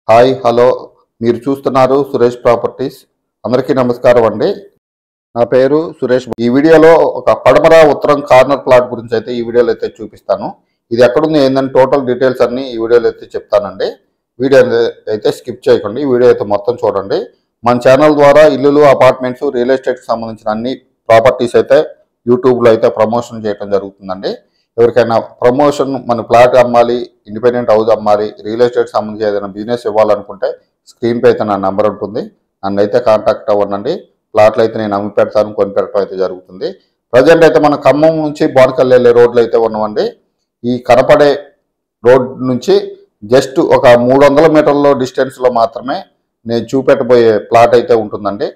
Hi hello మీరు చూస్తున్నారు Suresh properties. అందరికీ నమస్కారం అండి. నా పేరు సురేష్. ఈ వీడియోలో ఒక పడమర ఉత్తరం కార్నర్ ప్లాట్ గురించి అయితే ఈ వీడియోలో అయితే చూపిస్తాను. ఇది ఎక్కడుంది ఏందని టోటల్ డీటెయిల్స్ అన్ని ఈ వీడియోలో అయితే చెప్తానండి. వీడియో అయితే స్కిప్ చేయకండి, ఈ వీడియో అయితే మొత్తం చూడండి. మన ఛానల్ ద్వారా ఇల్లులు, అపార్ట్మెంట్స్, రియల్ ఎస్టేట్కి సంబంధించిన అన్ని ప్రాపర్టీస్ అయితే యూట్యూబ్లో అయితే ప్రమోషన్ చేయడం జరుగుతుందండి. ఎవరికైనా ప్రమోషన్, మన ప్లాట్ అమ్మాలి, ఇండిపెండెంట్ హౌస్ అమ్మాలి, రియల్ ఎస్టేట్ సంబంధించి ఏదైనా బిజినెస్ ఇవ్వాలనుకుంటే స్క్రీన్పై అయితే నా నెంబర్ ఉంటుంది, నన్ను అయితే కాంటాక్ట్ అవ్వండి. ప్లాట్లు అయితే నేను అమ్మి పెడతాను, కొని పెట్టడం అయితే జరుగుతుంది. ప్రజెంట్ అయితే మన ఖమ్మం నుంచి బోనకల్ వెళ్ళే రోడ్లు అయితే ఉన్నామండి. ఈ కనపడే రోడ్ నుంచి జస్ట్ ఒక 300 మీటర్ల డిస్టెన్స్లో మాత్రమే నేను చూపెట్టబోయే ప్లాట్ అయితే ఉంటుందండి.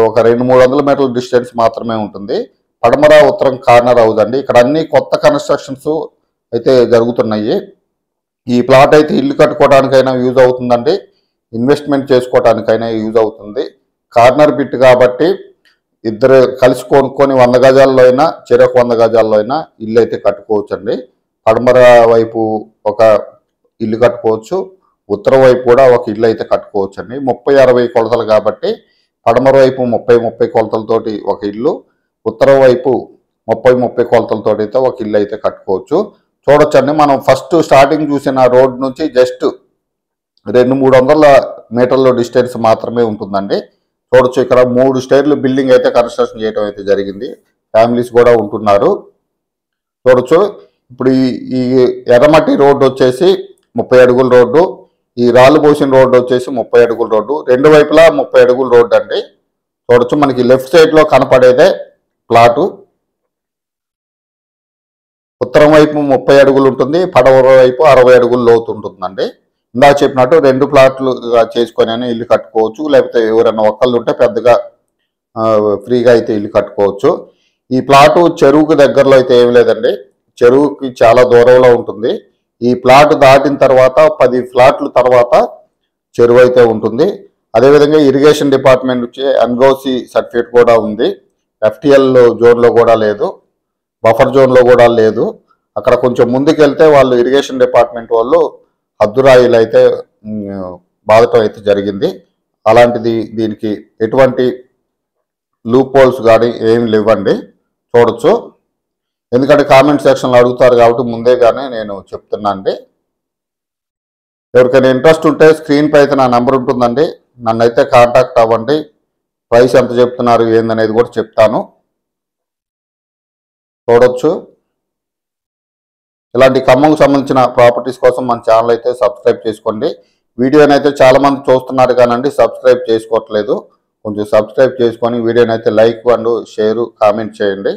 ఒక 200-300 మీటర్ల డిస్టెన్స్ మాత్రమే ఉంటుంది. పడమర ఉత్తరం కార్నర్ హౌస్ అండి. ఇక్కడ అన్ని కొత్త కన్స్ట్రక్షన్స్ అయితే జరుగుతున్నాయి. ఈ ప్లాట్ అయితే ఇల్లు కట్టుకోవడానికైనా యూజ్ అవుతుందండి, ఇన్వెస్ట్మెంట్ చేసుకోవడానికైనా యూజ్ అవుతుంది. కార్నర్ బిట్ కాబట్టి ఇద్దరు కలిసి కొనుక్కొని 100 గజాల్లో అయినా, చెరకు 100 గజాల్లో అయినా ఇల్లు అయితే కట్టుకోవచ్చు అండి. పడమర వైపు ఒక ఇల్లు కట్టుకోవచ్చు, ఉత్తర వైపు కూడా ఒక ఇల్లు అయితే కట్టుకోవచ్చు అండి. 30-60 కొలతలు కాబట్టి పడమర వైపు 30-30 కొలతలతోటి ఒక ఇల్లు, ఉత్తర వైపు 30-30 కొలతలతో అయితే ఒక ఇల్లు అయితే కట్టుకోవచ్చు. చూడొచ్చండి, మనం ఫస్ట్ స్టార్టింగ్ చూసిన రోడ్ నుంచి జస్ట్ 200-300 మీటర్ల డిస్టెన్స్ మాత్రమే ఉంటుందండి. చూడొచ్చు, ఇక్కడ 3 స్టైర్లు బిల్డింగ్ అయితే కన్స్ట్రక్షన్ చేయడం అయితే జరిగింది. ఫ్యామిలీస్ కూడా ఉంటున్నారు. చూడొచ్చు, ఇప్పుడు ఈ ఎర్రమట్టి రోడ్డు వచ్చేసి 30 అడుగుల రోడ్డు, ఈ రాళ్ళు పోసిన రోడ్డు వచ్చేసి 30 అడుగుల రోడ్డు, రెండు వైపులా 30 అడుగుల రోడ్డు అండి. చూడొచ్చు, మనకి లెఫ్ట్ సైడ్లో కనపడేదే ప్లాటు. ఉత్తరం వైపు 30 అడుగులు ఉంటుంది, పడమర వైపు 60 అడుగులు లోతు ఉంటుందండి. ఇందాక చెప్పినట్టు 2 ప్లాట్లు చేసుకొని ఇల్లు కట్టుకోవచ్చు, లేకపోతే ఎవరైనా ఒక్కళ్ళు ఉంటే పెద్దగా ఫ్రీగా అయితే ఇల్లు కట్టుకోవచ్చు. ఈ ప్లాటు చెరువుకు దగ్గరలో అయితే ఏమి లేదండి, చెరువుకి చాలా దూరంలో ఉంటుంది. ఈ ప్లాట్ దాటిన తర్వాత 10 ఫ్లాట్ల తర్వాత చెరువు అయితే ఉంటుంది. అదేవిధంగా ఇరిగేషన్ డిపార్ట్మెంట్ నుంచి ఎన్ఓసి సర్టిఫికేట్ కూడా ఉంది. ఎఫ్టిఎల్ జోన్లో కూడా లేదు, బఫర్ జోన్లో కూడా లేదు. అక్కడ కొంచెం ముందుకు వెళ్తే వాళ్ళు ఇరిగేషన్ డిపార్ట్మెంట్ వాళ్ళు హద్దురాయిలు అయితే బాధటం అయితే జరిగింది. అలాంటిది దీనికి ఎటువంటి లూప్ హోల్స్ కానీ ఏమి లేవండి. చూడొచ్చు, ఎందుకంటే కామెంట్ సెక్షన్లో అడుగుతారు కాబట్టి ముందేగానే నేను చెప్తున్నా అండి. ఎవరికైనా ఇంట్రెస్ట్ ఉంటే స్క్రీన్పై అయితే నా నెంబర్ ఉంటుందండి, నన్ను అయితే కాంటాక్ట్ అవ్వండి. ప్రైస్ ఎంత చెప్తున్నారు ఏందనేది కూడా చెప్తాను. చూడొచ్చు, ఇలాంటి ఖమ్మంకు సంబంధించిన ప్రాపర్టీస్ కోసం మన ఛానల్ అయితే సబ్స్క్రైబ్ చేసుకోండి. వీడియోని అయితే చాలామంది చూస్తున్నారు కానండి సబ్స్క్రైబ్ చేసుకోవట్లేదు. కొంచెం సబ్స్క్రైబ్ చేసుకొని వీడియోని అయితే లైక్ అండ్ షేరు కామెంట్ చేయండి.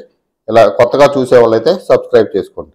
ఇలా కొత్తగా చూసే వాళ్ళైతే సబ్స్క్రైబ్ చేసుకోండి.